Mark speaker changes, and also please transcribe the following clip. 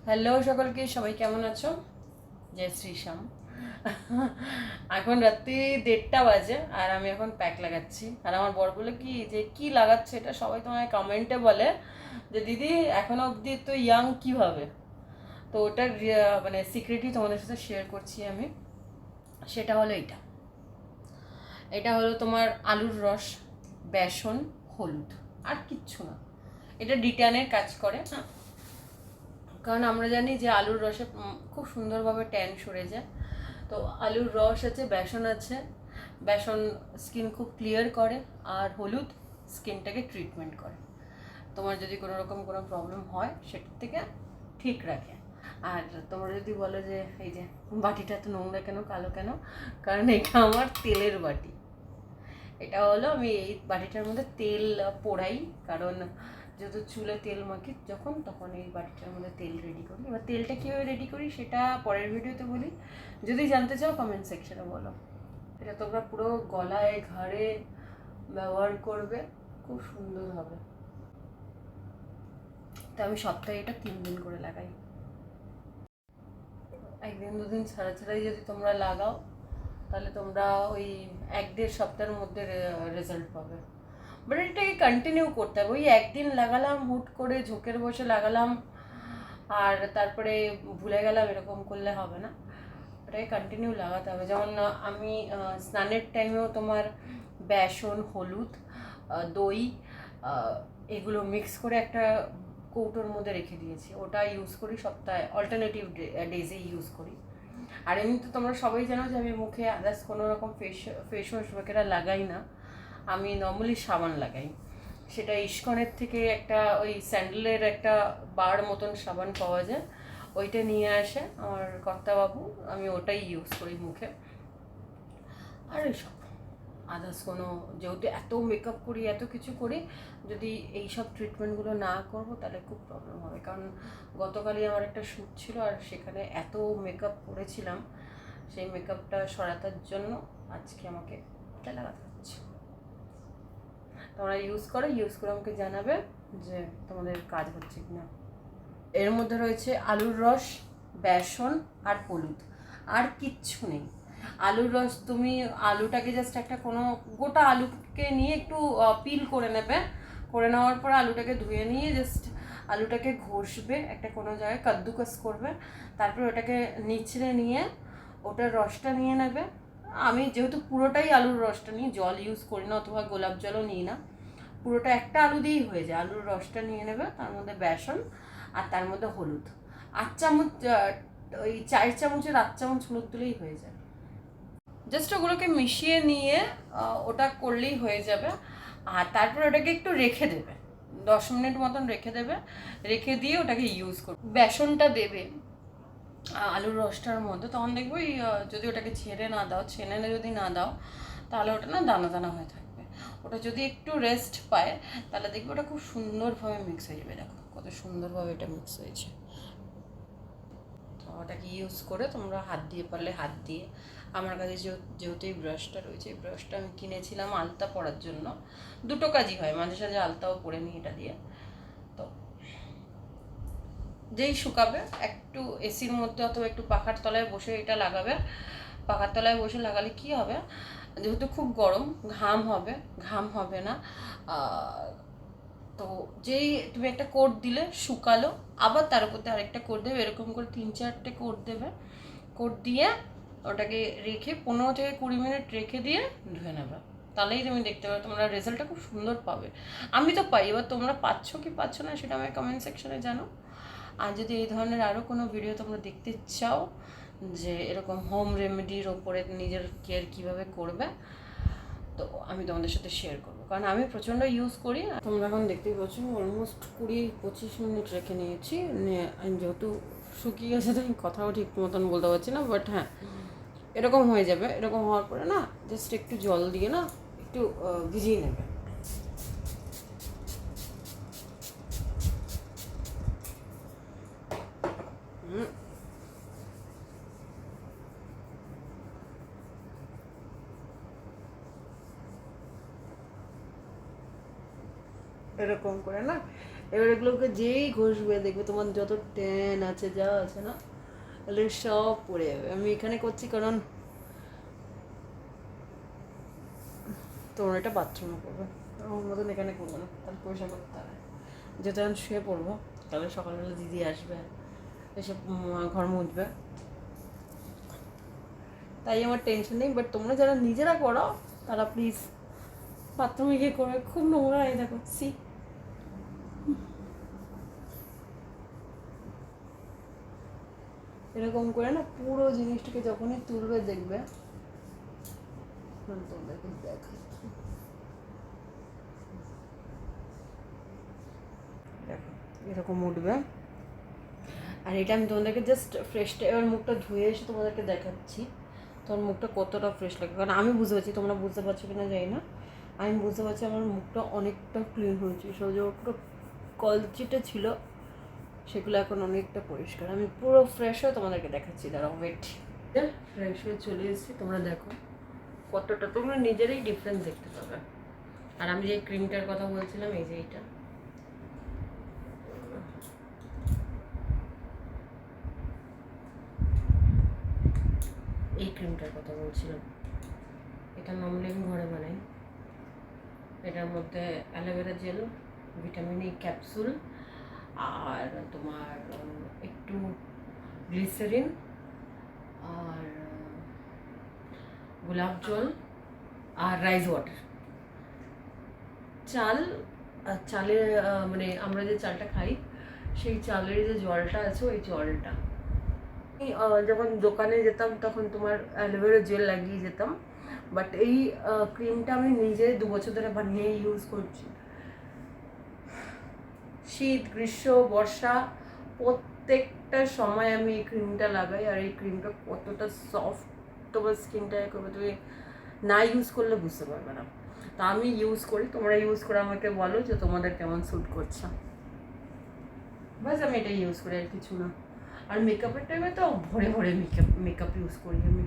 Speaker 1: Hello সকলকে, সবাই কেমন আছো? জয় শ্রীশ্যাম। এখন রাত্রি 1:30 বাজে আর আমি এখন প্যাক লাগাচ্ছি। আর আমার বর বলে কি লাগাচ্ছে এটা, সবাই তোমায় কমেন্টে বলে যে দিদি এখনো অবধি তো ইয়াং কিভাবে। তো ওটার মানে সিক্রেটই তোমাদের সাথে শেয়ার করছি আমি। সেটা হলো এটা হলো তোমার আলুর রস, বেসন, হলুদ, আর কিচ্ছু না। এটা ডিটানের কাজ করে। কারণ আমরা জানি যে আলুর রসে খুব সুন্দরভাবে ট্যান সরে যায়। তো আলুর রস আছে, বেসন আছে। বেসন স্কিন খুব ক্লিয়ার করে, আর হলুদ স্কিনটাকে ট্রিটমেন্ট করে। তোমার যদি কোনো রকম কোনো প্রবলেম হয় সেটার থেকে ঠিক রাখে। আর তোমরা যদি বলো যে এই যে বাটিটা তো নোংরা কেন, কালো কেন, কারণ এটা আমার তেলের বাটি। এটা হলো আমি এই বাটিটার মধ্যে তেল পোড়াই, কারণ যেহেতু চুলে তেল মাখি যখন, তখন এই বাটিটার মধ্যে তেল রেডি করি। এবার তেলটা কীভাবে রেডি করি সেটা পরের ভিডিওতে বলি। যদি জানতে চাও কমেন্ট সেকশনে বলো। এটা তোমরা পুরো গলায় ঘাড়ে ব্যবহার করবে, খুব সুন্দর হবে। তো আমি সপ্তাহে এটা 3 দিন করে লাগাই। একদিন দুদিন ছাড়া ছাড়াই যদি তোমরা লাগাও তাহলে তোমরা ওই 1-1.5 সপ্তাহের মধ্যে রেজাল্ট পাবে। বাট এটাকে কন্টিনিউ করতে হবে। ওই একদিন লাগালাম, হুট করে ঝোঁকের বসে লাগালাম আর তারপরে ভুলে গেলাম, এরকম করলে হবে না। এটাকে কন্টিনিউ লাগাতে হবে। যেমন আমি স্নানের টাইমেও তোমার বেসন, হলুদ, দই, এগুলো মিক্স করে একটা কৌটোর মধ্যে রেখে দিয়েছি। ওটা ইউজ করি সপ্তাহে, অল্টারনেটিভ ডেজে ইউজ করি। আর এমনিতে তোমরা সবাই জানো যে আমি মুখে আদার্স কোনো রকম ফেস ওয়াশ বগেরা লাগাই না। আমি নর্মালি সাবান লাগাই। সেটা ইস্কনের থেকে একটা ওই স্যান্ডেলের একটা বার মতন সাবান পাওয়া যায়, ওইটা নিয়ে আসে আমার কর্তাবাবু, আমি ওটাই ইউজ করি মুখে। আর এইসব আদার্স কোনো, যেহেতু এত মেকআপ করি, এত কিছু করি, যদি এইসব ট্রিটমেন্টগুলো না করবো তাহলে খুব প্রবলেম হবে। কারণ গতকালই আমার একটা শ্যুট ছিল আর সেখানে এত মেকআপ করেছিলাম, সেই মেকআপটা সরানোর জন্য আজকে আমাকে এটা লাগাতে হচ্ছে। তোমরা ইউজ করে আমাকে জানাবে যে তোমাদের কাজ হচ্ছে কিনা। এর মধ্যে রয়েছে আলুর রস, বেসন আর হলুদ, আর কিচ্ছু নেই। আলুর রস, তুমি আলুটাকে জাস্ট একটা কোনো গোটা আলুকে নিয়ে একটু পিল করে নেবে। করে নেওয়ার পর আলুটাকে ধুয়ে নিয়ে জাস্ট আলুটাকে ঘষবে, একটা কোনো জায়গায় কাদ্দুকাস করবে। তারপর ওটাকে নিচড়ে নিয়ে ওটার রসটা নিয়ে নেবে। আমি যেহেতু পুরোটাই আলুর রসটা নিই, জল ইউজ করি না, অথবা গোলাপ জলও নিই না, পুরোটা একটা আলু দিয়েই হয়ে যায়। আলুর রসটা নিয়ে নেবে, তার মধ্যে বেসন আর তার মধ্যে হলুদ, 8 চামচ, ওই 4 চামচের 8 চামচ হলুদ দিলেই হয়ে যায়। জাস্ট ওগুলোকে মিশিয়ে নিয়ে ওটা করলেই হয়ে যাবে। আর তারপর ওটাকে একটু রেখে দেবে, 10 মিনিট মতন রেখে দেবে। রেখে দিয়ে ওটাকে ইউজ করবে। বেসনটা দেবে আলুর রসটার মধ্যে, তখন দেখবো যদি ওটাকে ছেনে যদি না দাও তাহলে ওটা না দানা দানা হয়ে থাকবে। ওটা যদি একটু রেস্ট পায় তাহলে দেখবে ওটা খুব সুন্দরভাবে মিক্স হয়ে যাবে। দেখো কত সুন্দরভাবে এটা মিক্স হয়েছে। তো ওটাকে ইউজ করে তোমরা হাত দিয়ে পারলে হাত দিয়ে, আমার কাছে যেহেতু এই ব্রাশটা রয়েছে, এই ব্রাশটা আমি কিনেছিলাম আলতা পরার জন্য। দুটো কাজই হয়, মাঝে সাঝে আলতাও পরে নিই এটা দিয়ে। তো যেই শুকাবে একটু এসির মধ্যে অথবা একটু পাখার তলায় বসে এটা লাগাবে। পাখার তলায় বসে লাগালে কি হবে, যেহেতু খুব গরম, ঘাম হবে না। তো যেই তুমি একটা কোট দিলে শুকালো, আবার তার উপর আরেকটা কোট দেবে, এরকম করে 3-4টে কোট দেবে। কোট দিয়ে ওটাকে রেখে 15 থেকে 20 মিনিট রেখে দিয়ে ধুয়ে নেবে। তাহলেই তুমি দেখতে পাবে তোমরা রেজাল্টটা খুব সুন্দর পাবে। আমি তো পাই, এবার তোমরা পাচ্ছ কি পাচ্ছ না সেটা আমায় কমেন্ট সেকশনে জানো। আর যদি এই ধরনের আরও কোনো ভিডিও তোমরা দেখতে চাও, যে এরকম হোম রেমেডির ওপরে নিজের কেয়ার কীভাবে করবে, তো আমি তোমাদের সাথে শেয়ার করবো। কারণ আমি প্রচণ্ড ইউজ করি। তোমরা এখন দেখতেই পাচ্ছ অলমোস্ট 20-25 মিনিট রেখে নিয়েছি। যেহেতু শুকিয়ে গেছে তো আমি কথাও ঠিক মতন বলতে পারছি না, বাট হ্যাঁ এরকম হয়ে যাবে। এরকম হওয়ার পরে না জাস্ট একটু জল দিয়ে না একটু ভিজিয়ে নেবে। এরকম করে না এবার এগুলোকে যেই ঘষবে দেখবে তোমার যত ট্যান আছে যা আছে না, তাহলে সব পড়ে যাবে। আমি এখানে করছি কারণ তোমরা এটা বাথরুমে করবে, আমার মতন এখানে করবো না, তাহলে পয়সা করতে হবে। যেহেতু আমি শুয়ে পড়বো, তাহলে সকালবেলা দিদি আসবে, এসে ঘর মুছবে, তাই আমার টেনশন নেই। বাট তোমরা যারা নিজেরা করো তারা প্লিজ বাথরুমে গিয়ে করবে, খুব নোংরা। এই দেখো সি, এরকম করে না পুরো জিনিসটাকে যখনই তুলবে দেখবে, তোমাদেরকে দেখাচ্ছি, দেখো এরকম উঠবে। আর এটা আমি তোমাদেরকে জাস্ট ফ্রেশটা এবার মুখটা ধুয়ে এসে তোমাদেরকে দেখাচ্ছি তোমার মুখটা কতটা ফ্রেশ লাগে। কারণ আমি বুঝতে পারছি, তোমরা বুঝতে পারছো কিনা জানি না, আমি বুঝতে পারছি আমার মুখটা অনেকটা ক্লিন হয়েছে। সব যে পুরো কলচিটা ছিল সেগুলো এখন অনেকটা পরিষ্কার। আমি পুরো ফ্রেশ হয়ে তোমাদেরকে দেখাচ্ছি, দাঁড়াও ওয়েট। ফ্রেশ হয়ে চলে এসেছি, তোমরা দেখো কতটা, তোমরা নিজেরাই ডিফারেন্স দেখতে পাবে। আর আমি যে ক্রিমটার কথা বলছিলাম, এই যে এইটা, এই ক্রিমটার কথা বলছিলাম, এটা নর্মালি আমি ঘরে বানাই। এটার মধ্যে aloe vera gel, vitamin E capsule, আর তোমার একটু গ্লিসারিন, আর গোলাপ জল, আর রাইস ওয়াটার। চালের মানে আমরা যে চালটা খাই সেই চালের যে জলটা আছে, ওই জলটা যখন দোকানে যেতাম তখন তোমার অ্যালোভেরা জেল লাগিয়ে যেতাম। বাট এই ক্রিমটা আমি নিজে 2 বছর ধরে বানিয়ে ইউজ করছি। শীত, গ্রীষ্ম, বর্ষা প্রত্যেকটা সময় আমি এই ক্রিমটা লাগাই। আর এই ক্রিমটা কতটা সফট তোমার স্কিনটাকে করবে, তুমি না ইউজ করলে বুঝতে পারবে না। তা আমি ইউজ করি, তোমরা ইউজ করে আমাকে বলো যে তোমাদের কেমন স্যুট করছে। বাস আমি এটা ইউজ করি, আর কিছু না। আর মেকআপের টাইমে তো ভরে ভরে মেকআপ ইউজ করি আমি।